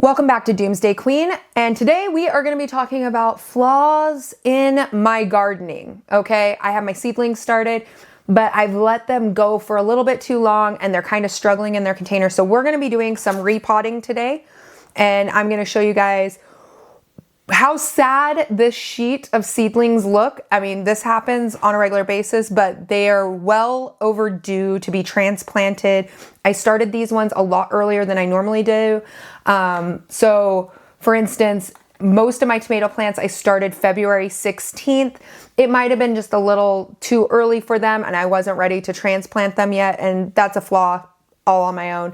Welcome back to Doomsday Queen, and today we are going to be talking about flaws in my gardening, okay? I have my seedlings started, but I've let them go for a little bit too long and they're kind of struggling in their container. So we're going to be doing some repotting today, and I'm going to show you guys how sad this sheet of seedlings look. I mean, this happens on a regular basis, but they are well overdue to be transplanted. I started these ones a lot earlier than I normally do. So for instance, most of my tomato plants I started February 16th. It might have been just a little too early for them and I wasn't ready to transplant them yet. And that's a flaw all on my own.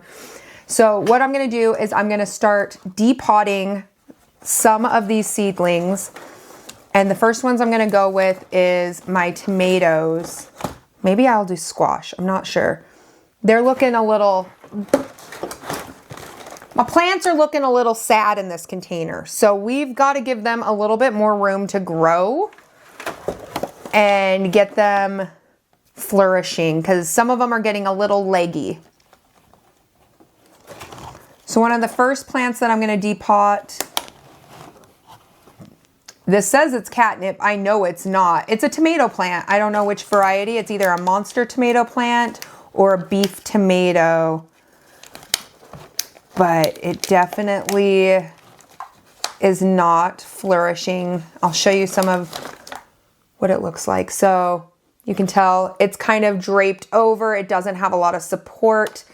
So what I'm going to do is I'm going to start depotting some of these seedlings. And the first ones I'm going to go with is my tomatoes. Maybe I'll do squash. I'm not sure. They're looking a little, my plants are looking a little sad in this container. So we've got to give them a little bit more room to grow and get them flourishing because some of them are getting a little leggy. So one of the first plants that I'm going to depot, this says it's catnip. I know it's not. It's a tomato plant. I don't know which variety. It's either a monster tomato plant or a beef tomato. But it definitely is not flourishing. I'll show you some of what it looks like. So you can tell it's kind of draped over. It doesn't have a lot of support.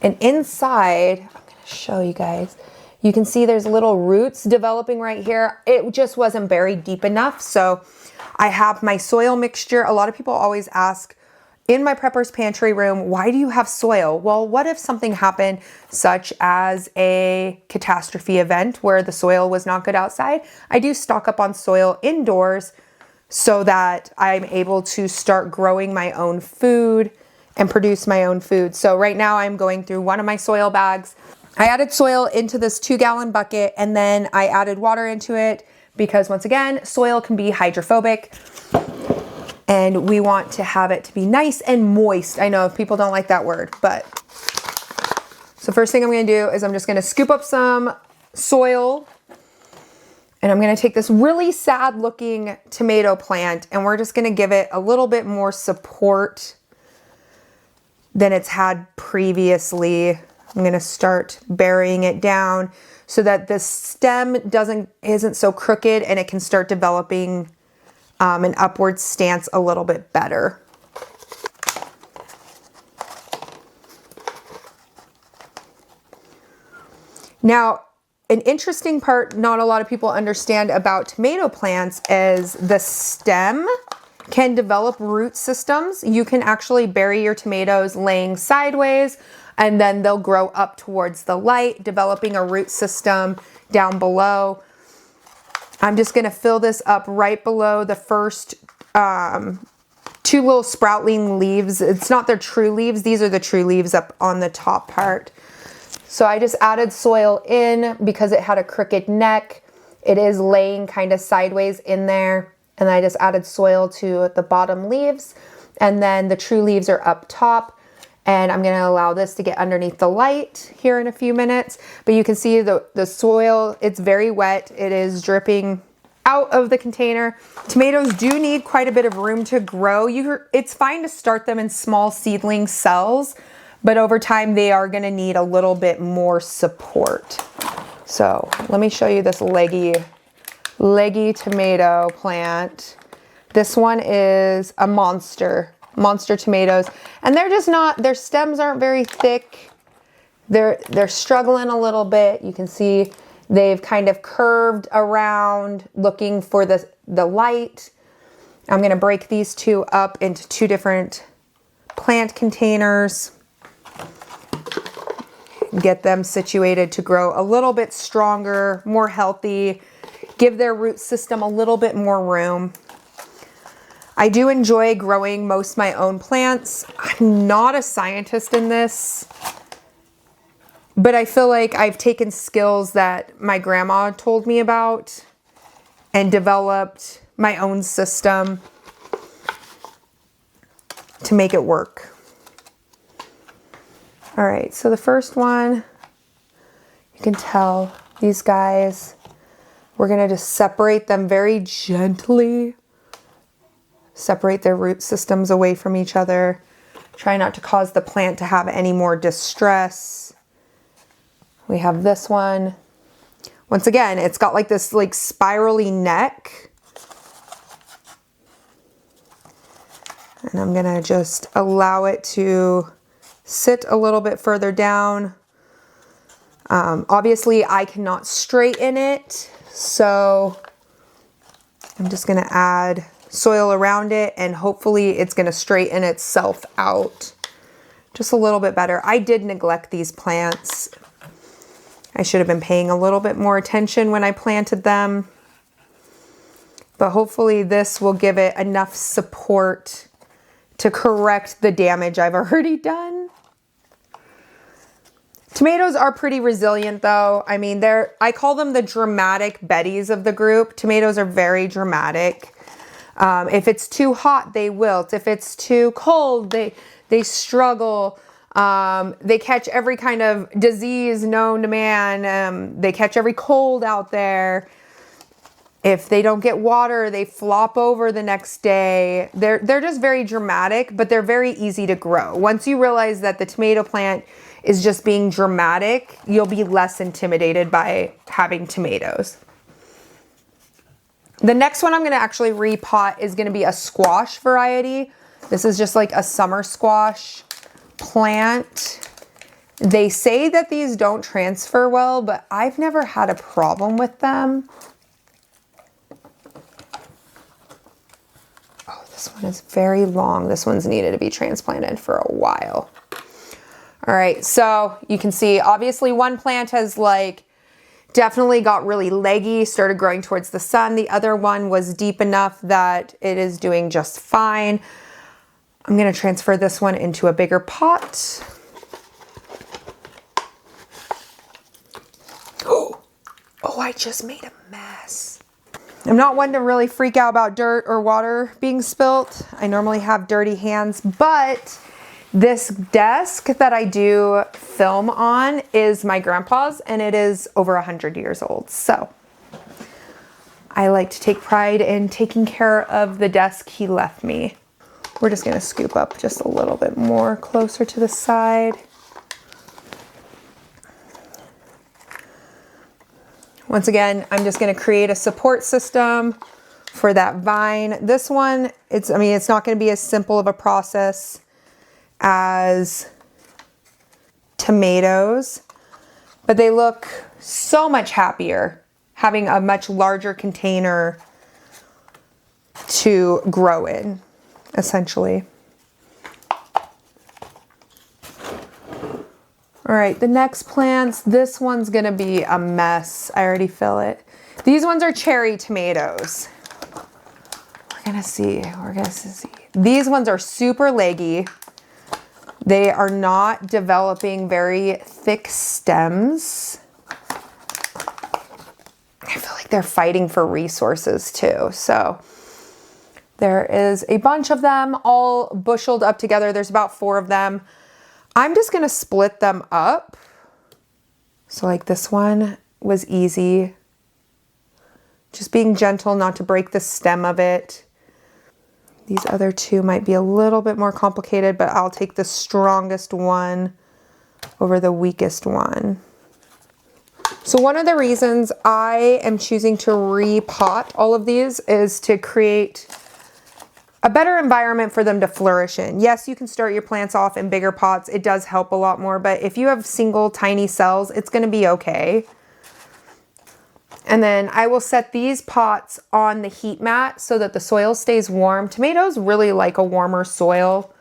And inside, I'm going to show you guys. You can see there's little roots developing right here. It just wasn't buried deep enough. So I have my soil mixture. A lot of people always ask in my prepper's pantry room, why do you have soil? Well, what if something happened such as a catastrophe event where the soil was not good outside? I do stock up on soil indoors so that I'm able to start growing my own food and produce my own food. So right now I'm going through one of my soil bags. I added soil into this 2-gallon bucket and then I added water into it because once again, soil can be hydrophobic and we want to have it to be nice and moist. I know people don't like that word, but so first thing I'm going to do is I'm just going to scoop up some soil and I'm going to take this really sad looking tomato plant and we're just going to give it a little bit more support than it's had previously. I'm going to start burying it down so that the stem isn't so crooked and it can start developing an upward stance a little bit better. Now, an interesting part not a lot of people understand about tomato plants is the stem can develop root systems. You can actually bury your tomatoes laying sideways and then they'll grow up towards the light, developing a root system down below. I'm just gonna fill this up right below the first 2 little sproutling leaves. It's not their true leaves. These are the true leaves up on the top part. So I just added soil in because it had a crooked neck. It is laying kind of sideways in there. And I just added soil to the bottom leaves. And then the true leaves are up top. And I'm gonna allow this to get underneath the light here in a few minutes. But you can see the soil, it's very wet. It is dripping out of the container. Tomatoes do need quite a bit of room to grow. It's fine to start them in small seedling cells, but over time they are gonna need a little bit more support. So let me show you this leggy tomato plant. This one is a monster tomatoes, and they're just not, their stems aren't very thick. They're struggling a little bit. You can see they've kind of curved around looking for the light. I'm going to break these two up into 2 different plant containers. Get them situated to grow a little bit stronger, more healthy, give their root system a little bit more room. I do enjoy growing most of my own plants. I'm not a scientist in this, but I feel like I've taken skills that my grandma told me about and developed my own system to make it work. All right, so the first one, you can tell These guys, we're gonna just separate them very gently. Separate their root systems away from each other. Try not to cause the plant to have any more distress. We have this one. Once again, it's got like this like spirally neck. And I'm gonna just allow it to sit a little bit further down. Obviously I cannot straighten it, so I'm just gonna add soil around it and hopefully it's gonna straighten itself out just a little bit better. I did neglect these plants. I should have been paying a little bit more attention when I planted them, but hopefully this will give it enough support to correct the damage I've already done. Tomatoes are pretty resilient though. I mean, I call them the dramatic Bettys of the group. Tomatoes are very dramatic. If it's too hot, they wilt. If it's too cold, they struggle. They catch every kind of disease known to man. They catch every cold out there. If they don't get water, they flop over the next day. They're just very dramatic, but they're very easy to grow. Once you realize that the tomato plant is just being dramatic, you'll be less intimidated by having tomatoes. The next one I'm gonna actually repot is gonna be a squash variety. This is just like a summer squash plant. They say that these don't transfer well, but I've never had a problem with them. Oh, this one is very long. This one's needed to be transplanted for a while. All right, so you can see obviously one plant has like definitely got really leggy, started growing towards the sun. The other one was deep enough that it is doing just fine. I'm gonna transfer this one into a bigger pot. Oh, I just made a mess. I'm not one to really freak out about dirt or water being spilt. I normally have dirty hands, but this desk that I do film on is my grandpa's and it is over 100 years old. So I like to take pride in taking care of the desk he left me. We're just gonna scoop up just a little bit more closer to the side. Once again, I'm just gonna create a support system for that vine. This one, it's not gonna be as simple of a process as tomatoes, but they look so much happier having a much larger container to grow in, essentially. All right, the next plants, this one's gonna be a mess. I already feel it. These ones are cherry tomatoes. We're gonna see. These ones are super leggy. They are not developing very thick stems. I feel like they're fighting for resources too. So there is a bunch of them all busheled up together. There's about 4 of them. I'm just gonna split them up. So like this one was easy. Just being gentle not to break the stem of it. These other 2 might be a little bit more complicated, but I'll take the strongest one over the weakest one. So one of the reasons I am choosing to repot all of these is to create a better environment for them to flourish in. Yes, you can start your plants off in bigger pots. It does help a lot more, but if you have single tiny cells, it's gonna be okay. And then I will set these pots on the heat mat so that the soil stays warm. Tomatoes really like a warmer soil.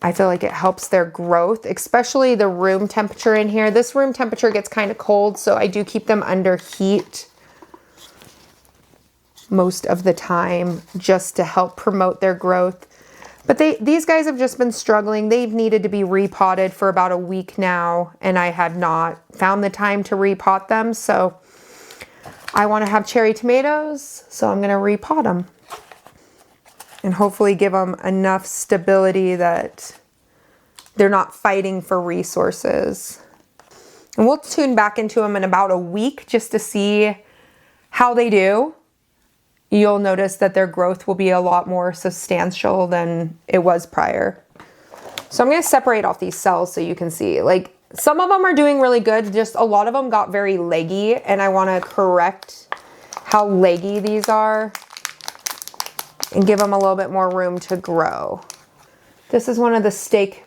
I feel like it helps their growth, especially the room temperature in here. This room temperature gets kind of cold, so I do keep them under heat most of the time just to help promote their growth. But these guys have just been struggling. They've needed to be repotted for about a week now, and I had not found the time to repot them, so I want to have cherry tomatoes, so I'm going to repot them and hopefully give them enough stability that they're not fighting for resources. And we'll tune back into them in about a week just to see how they do. You'll notice that their growth will be a lot more substantial than it was prior. So I'm going to separate off these cells so you can see. Like, some of them are doing really good, just a lot of them got very leggy, and I want to correct how leggy these are and give them a little bit more room to grow. This is one of the steak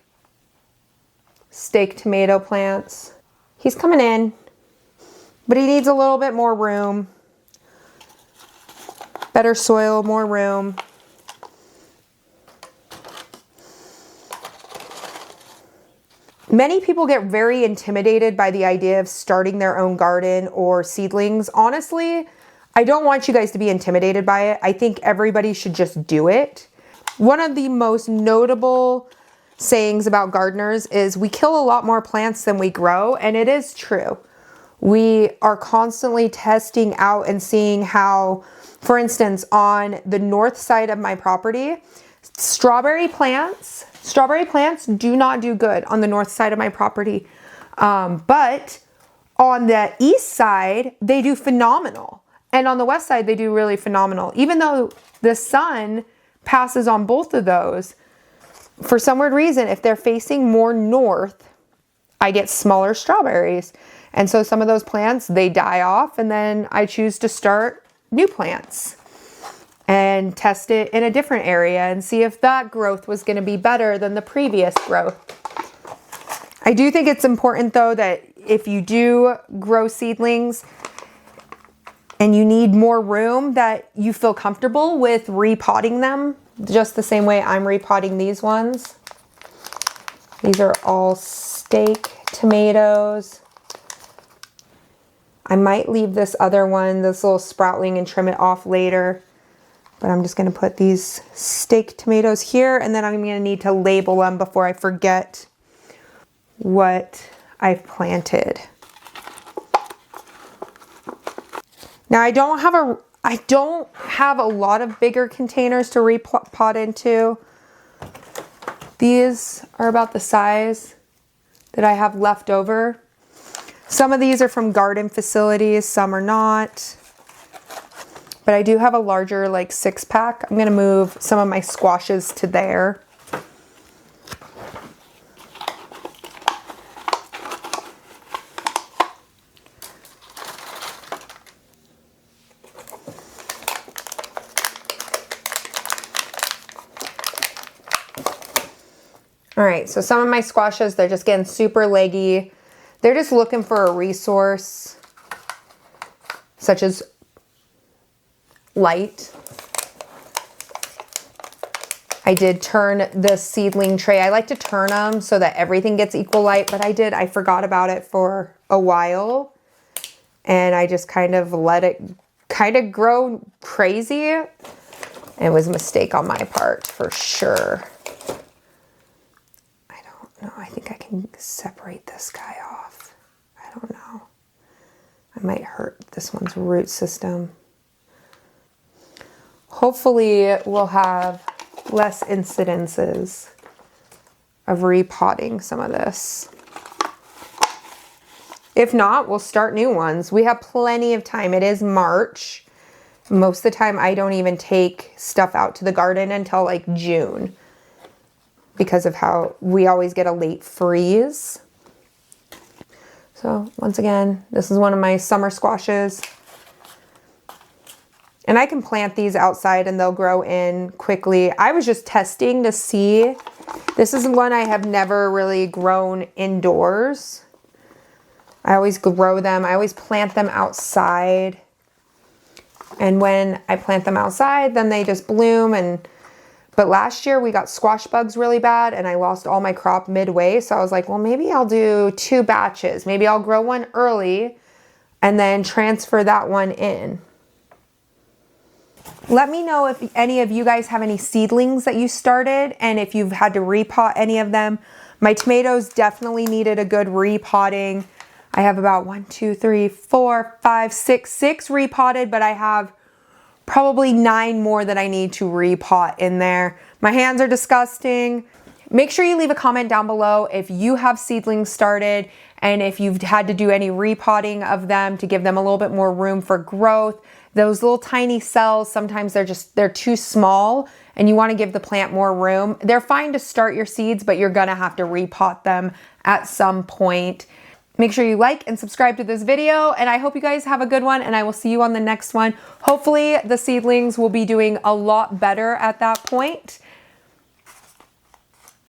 tomato plants. He's coming in, but he needs a little bit more room. Better soil, more room. Many people get very intimidated by the idea of starting their own garden or seedlings. Honestly, I don't want you guys to be intimidated by it. I think everybody should just do it. One of the most notable sayings about gardeners is we kill a lot more plants than we grow, and it is true. We are constantly testing out and seeing how, for instance, on the north side of my property, strawberry plants do not do good on the north side of my property. But on the east side, they do phenomenal. And on the west side, they do really phenomenal. Even though the sun passes on both of those, for some weird reason, if they're facing more north, I get smaller strawberries. And so some of those plants, they die off, and then I choose to start new plants and test it in a different area and see if that growth was going to be better than the previous growth. I do think it's important though that if you do grow seedlings and you need more room, that you feel comfortable with repotting them just the same way I'm repotting these ones. These are all steak tomatoes. I might leave this other one, this little sproutling, and trim it off later. But I'm just going to put these steak tomatoes here, and then I'm going to need to label them before I forget what I've planted. Now I don't have a lot of bigger containers to repot into. These are about the size that I have left over. Some of these are from garden facilities, some are not. But I do have a larger, like, 6-pack. I'm going to move some of my squashes to there. All right, so some of my squashes, they're just getting super leggy. They're just looking for a resource, such as light. I did turn the seedling tray. I like to turn them so that everything gets equal light, but I forgot about it for a while. And I just kind of let it kind of grow crazy. It was a mistake on my part for sure. I don't know. I think I can separate this guy off. I don't know. I might hurt this one's root system. Hopefully we'll have less incidences of repotting some of this. If not, we'll start new ones. We have plenty of time. It is March. Most of the time I don't even take stuff out to the garden until like June because of how we always get a late freeze. So once again, this is one of my summer squashes. And I can plant these outside and they'll grow in quickly. I was just testing to see. This is one I have never really grown indoors. I always grow them. I always plant them outside. And when I plant them outside, then they just bloom. But last year we got squash bugs really bad and I lost all my crop midway. So I was like, well, maybe I'll do 2 batches. Maybe I'll grow one early and then transfer that one in. Let me know if any of you guys have any seedlings that you started and if you've had to repot any of them. My tomatoes definitely needed a good repotting. I have about 6 repotted, but I have probably 9 more that I need to repot in there. My hands are disgusting. Make sure you leave a comment down below if you have seedlings started and if you've had to do any repotting of them to give them a little bit more room for growth. Those little tiny cells, sometimes they're too small and you want to give the plant more room. They're fine to start your seeds, but you're gonna have to repot them at some point. Make sure you like and subscribe to this video, and I hope you guys have a good one, and I will see you on the next one. Hopefully the seedlings will be doing a lot better at that point.